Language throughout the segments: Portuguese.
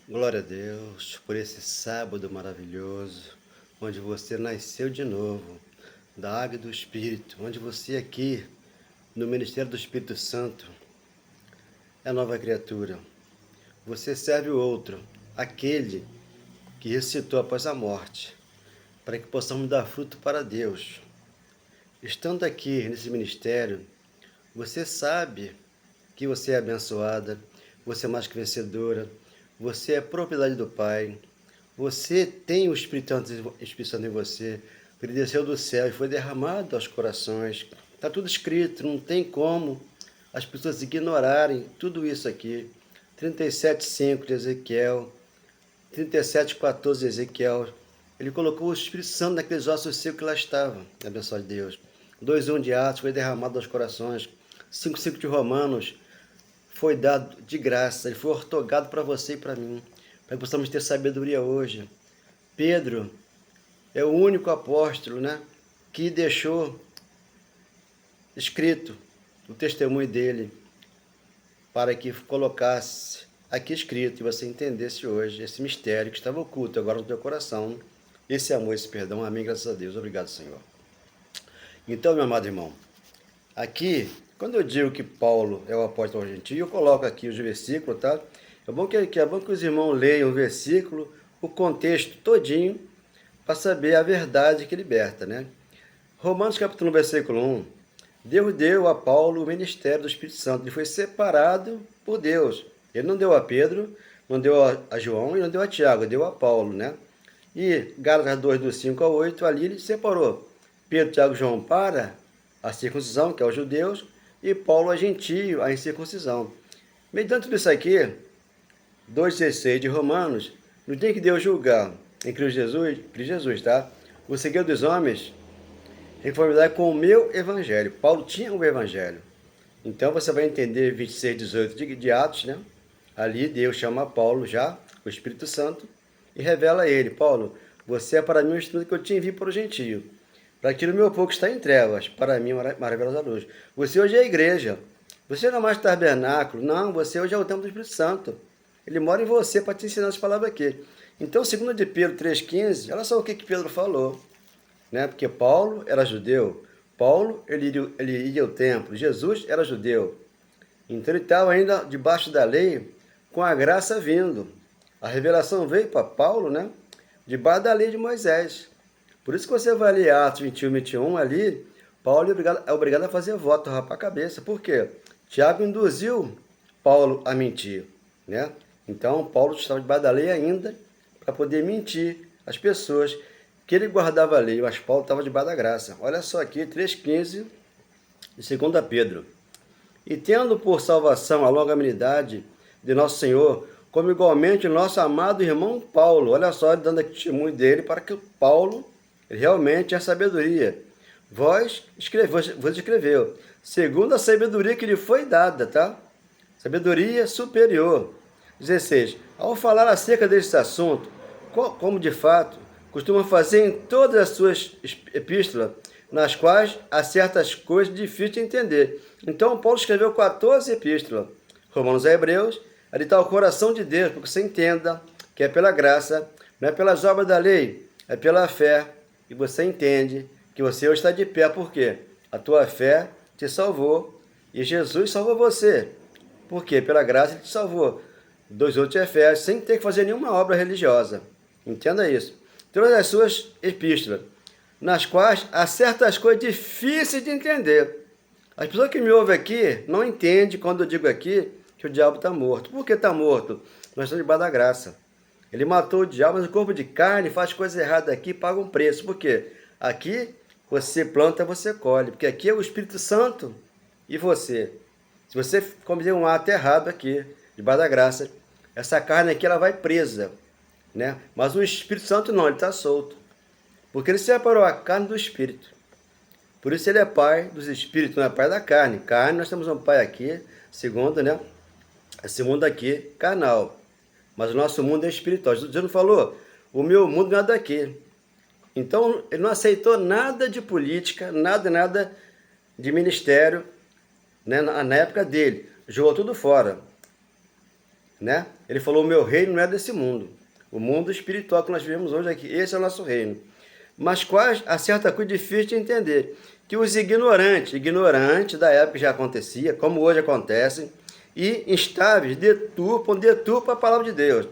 Glória a Deus por esse sábado maravilhoso, onde você nasceu de novo, da água e do Espírito, onde você aqui, no Ministério do Espírito Santo, é nova criatura. Você serve o outro, aquele que ressuscitou após a morte, para que possamos dar fruto para Deus. Estando aqui nesse ministério, você sabe que você é abençoada, você é mais que vencedora, você é propriedade do Pai, você tem o Espírito Santo em você, ele desceu do céu e foi derramado aos corações. Está tudo escrito, não tem como as pessoas ignorarem tudo isso aqui. 37:5 de Ezequiel, 37:14 de Ezequiel, ele colocou o Espírito Santo naqueles ossos secos que lá estavam, abençoado de Deus. 2:1 de Atos foi derramado aos corações. 5:5 de Romanos foi dado de graça, ele foi ortogado para você e para mim, para que possamos ter sabedoria hoje. Pedro é o único apóstolo, que deixou escrito o testemunho dele, para que colocasse aqui escrito e você entendesse hoje esse mistério que estava oculto agora no teu coração, esse amor, esse perdão. Amém, graças a Deus. Obrigado, Senhor. Então, meu amado irmão, aqui, quando eu digo que Paulo é o apóstolo gentil, eu coloco aqui os versículos, tá? É bom que os irmãos leiam o versículo, o contexto todinho, para saber a verdade que liberta, né? Romanos capítulo 1, versículo 1. Deus deu a Paulo o ministério do Espírito Santo. Ele foi separado por Deus. Ele não deu a Pedro, não deu a João e não deu a Tiago, deu a Paulo, né? E Gálatas 2, do 5 ao 8, ali ele separou Pedro, Tiago e João para a circuncisão, que é os judeus, e Paulo a gentio, a incircuncisão. Mediante tudo isso aqui, 2,16 de Romanos, no dia que Deus julgar em Cristo Jesus, tá? O seguidor dos homens, em conformidade com o meu evangelho. Paulo tinha um evangelho. Então você vai entender 26:18 de Atos, né? Ali Deus chama Paulo já, o Espírito Santo, e revela a ele: Paulo, você é para mim um instrumento que eu te envio para o gentio, para que o meu povo que está em trevas, para mim maravilhosa luz. Você hoje é a igreja. Você não é mais tabernáculo, não, você hoje é o templo do Espírito Santo. Ele mora em você para te ensinar as palavras aqui. Então, segundo de Pedro 3,15, olha só o que Pedro falou, né? Porque Paulo era judeu, Paulo ele ia ao templo, Jesus era judeu. Então ele estava ainda debaixo da lei, com a graça vindo. A revelação veio para Paulo, né? Debaixo da lei de Moisés. Por isso que você vai ler Atos 21:21 ali, Paulo é obrigado a fazer voto, rapar a cabeça. Por quê? Tiago induziu Paulo a mentir, né? Então Paulo estava debaixo da lei ainda para poder mentir às pessoas que ele guardava a lei, mas Paulo estava debaixo da graça. Olha só aqui, 3,15 de 2 Pedro. E tendo por salvação a longanimidade de nosso Senhor, como igualmente o nosso amado irmão Paulo. Olha só, ele dando aqui testemunho dele para que Paulo realmente tinha sabedoria. Vos escreveu, segundo a sabedoria que lhe foi dada, tá? Sabedoria superior. 16. Ao falar acerca desse assunto, como de fato costuma fazer em todas as suas epístolas, nas quais há certas coisas difíceis de entender. Então, Paulo escreveu 14 epístolas, Romanos a Hebreus, ali está o coração de Deus, para que você entenda que é pela graça, não é pelas obras da lei, é pela fé, e você entende que você hoje está de pé, por quê? A tua fé te salvou, e Jesus salvou você. Por quê? Pela graça ele te salvou. 2:8 de Efésios, sem ter que fazer nenhuma obra religiosa. Entenda isso. Todas as suas epístolas, nas quais há certas coisas difíceis de entender. As pessoas que me ouvem aqui não entendem quando eu digo aqui que o diabo está morto. Por que está morto? Nós estamos debaixo da graça. Ele matou o diabo, mas o corpo de carne faz coisas erradas aqui, paga um preço. Por quê? Aqui você planta, você colhe. Porque aqui é o Espírito Santo e você. Se você cometer um ato errado aqui, debaixo da graça, essa carne aqui ela vai presa, né? Mas o Espírito Santo não, ele está solto. Porque ele separou a carne do Espírito. Por isso ele é pai dos Espíritos, não é pai da carne. Carne, nós temos um pai aqui, segundo, né? Esse mundo aqui, carnal. Mas o nosso mundo é espiritual. Jesus não falou, o meu mundo não é daqui. Então, ele não aceitou nada de política, nada de ministério, né? Na época dele. Jogou tudo fora. né? Ele falou, o meu reino não é desse mundo. O mundo espiritual que nós vivemos hoje aqui, esse é o nosso reino. Mas quais a certa coisa difícil de entender, que os ignorantes da época já acontecia, como hoje acontece, e instáveis deturpam a palavra de Deus.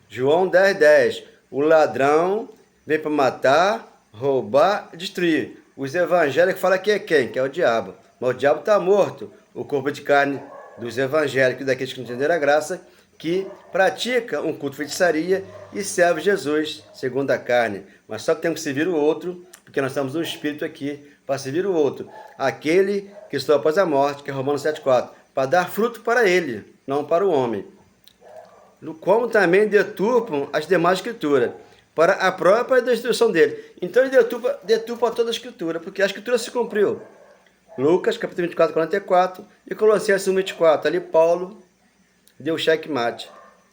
João 10:10. O ladrão vem para matar, roubar e destruir. Os evangélicos falam que é quem? Que é o diabo. Mas o diabo está morto. O corpo de carne dos evangélicos, daqueles que não entenderam a graça, que pratica um culto de feitiçaria e serve Jesus segundo a carne. Mas só que temos que servir o outro, porque nós estamos um espírito aqui para servir o outro. Aquele que estou após a morte, que é Romanos 7:4, para dar fruto para ele, não para o homem. Como também deturpam as demais escrituras, para a própria destruição dele. Então ele deturpa toda a escritura, porque a escritura se cumpriu. Lucas, capítulo 24:44 e Colossenses 1:24. Ali Paulo deu checkmate.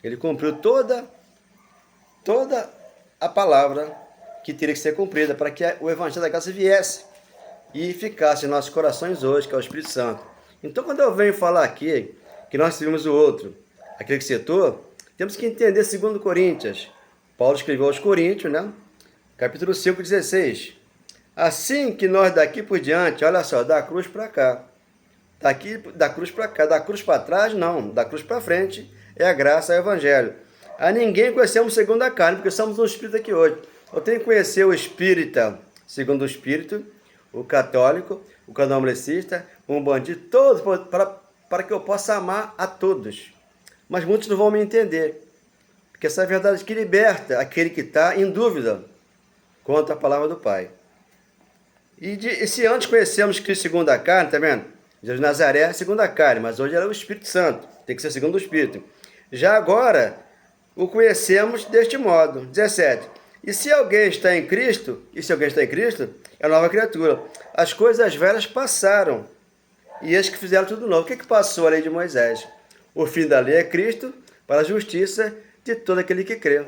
Ele cumpriu toda a palavra que teria que ser cumprida para que o evangelho da graça viesse e ficasse em nossos corações hoje, que é o Espírito Santo. Então, quando eu venho falar aqui que nós servimos o outro, aquele que citou, temos que entender 2 Coríntios. Paulo escreveu aos Coríntios, né? Capítulo 5:16. Assim que nós daqui por diante, olha só, da cruz para cá. Daqui, da cruz para cá, da cruz para trás, não. Da cruz para frente é a graça, é o evangelho. A ninguém conhecemos segundo a carne, porque somos um espírito aqui hoje. Eu tenho que conhecer o espírita segundo o espírito, o católico, o candomblessista, um bandido, todos, para que eu possa amar a todos. Mas muitos não vão me entender, porque essa é a verdade que liberta aquele que está em dúvida quanto à palavra do Pai. E se antes conhecemos Cristo segundo a carne, tá vendo? Jesus de Nazaré segundo a carne, mas hoje era o Espírito Santo, tem que ser segundo o Espírito. Já agora, o conhecemos deste modo. 17. E se alguém está em Cristo, é nova criatura. As coisas velhas passaram, e eles que fizeram tudo novo. O que passou a lei de Moisés? O fim da lei é Cristo, para a justiça de todo aquele que crê.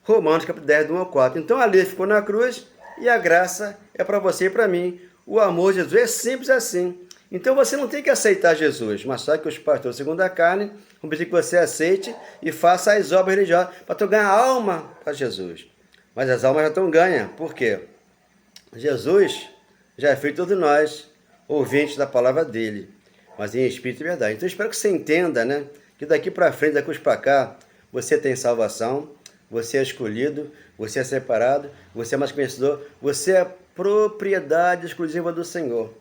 Romanos capítulo 10, do 1 ao 4. Então a lei ficou na cruz, e a graça é para você e para mim. O amor de Jesus é simples assim. Então você não tem que aceitar Jesus, mas só que os pastores segundo a carne vão pedir que você aceite e faça as obras religiosas para tu ganhar alma para Jesus. Mas as almas já estão ganhas. Por quê? Jesus já é feito de nós, ouvintes da palavra dele, mas em espírito e verdade. Então eu espero que você entenda, né? Que daqui para frente, daqui para cá, você tem salvação, você é escolhido, você é separado, você é mais conhecedor, você é propriedade exclusiva do Senhor.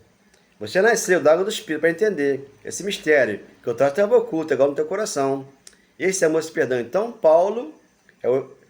Você nasceu da água do Espírito para entender esse mistério, que eu trato estava oculto, igual no teu coração. Esse amor e perdão. Então, Paulo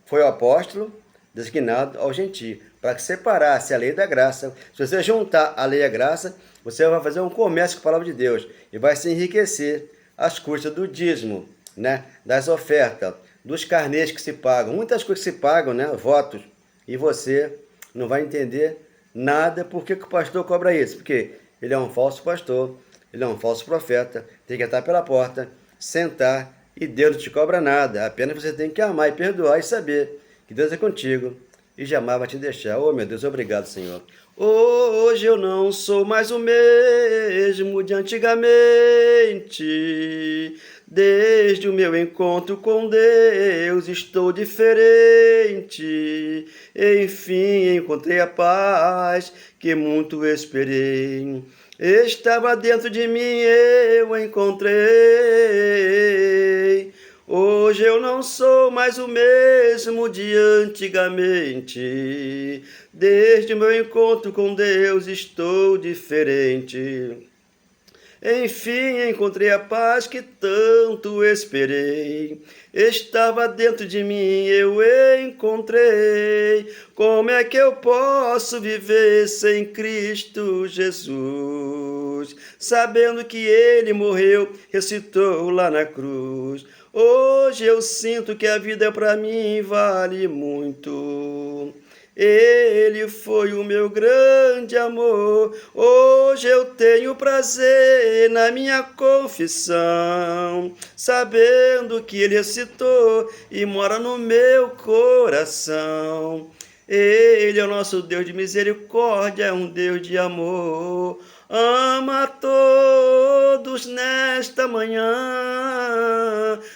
foi o apóstolo designado ao gentio, para que separasse a lei da graça. Se você juntar a lei e a graça, você vai fazer um comércio com a palavra de Deus e vai se enriquecer às custas do dízimo, né? Das ofertas, dos carnês que se pagam, muitas coisas que se pagam, né? Votos, e você não vai entender nada. Por que o pastor cobra isso? Porque ele é um falso pastor, ele é um falso profeta, tem que entrar pela porta, sentar, e Deus não te cobra nada, apenas você tem que amar e perdoar e saber que Deus é contigo e jamais vai te deixar. Oh, meu Deus, obrigado, Senhor. Hoje eu não sou mais o mesmo de antigamente. Desde o meu encontro com Deus estou diferente. Enfim, encontrei a paz que muito esperei. Estava dentro de mim, eu encontrei. Hoje eu não sou mais o mesmo de antigamente. Desde o meu encontro com Deus estou diferente. Enfim, encontrei a paz que tanto esperei. Estava dentro de mim, eu encontrei. Como é que eu posso viver sem Cristo Jesus? Sabendo que Ele morreu, ressuscitou lá na cruz. Hoje eu sinto que a vida para mim vale muito. Ele foi o meu grande amor. Hoje eu tenho prazer na minha confissão, sabendo que Ele ressuscitou e mora no meu coração. Ele é o nosso Deus de misericórdia, é um Deus de amor. ama a todos nesta manhã.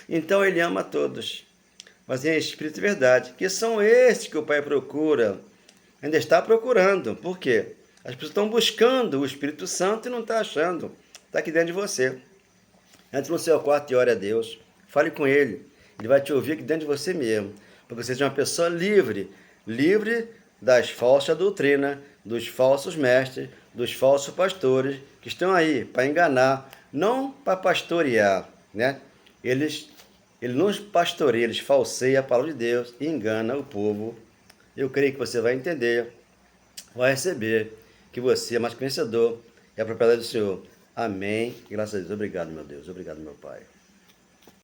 Então ele ama a todos, mas em espírito e verdade, que são esses que o Pai procura, ainda está procurando. Por quê? As pessoas estão buscando o Espírito Santo e não estão achando. Está aqui dentro de você. Entre no seu quarto e ore a Deus. Fale com Ele. Ele vai te ouvir aqui dentro de você mesmo. Porque você seja uma pessoa livre. Livre das falsas doutrinas, dos falsos mestres, dos falsos pastores que estão aí para enganar, não para pastorear, né? Ele não pastoreia, eles falseiam a palavra de Deus e engana o povo. Eu creio que você vai entender, vai receber, que você é mais que vencedor, é a propriedade do Senhor. Amém. Graças a Deus. Obrigado, meu Deus. Obrigado, meu Pai.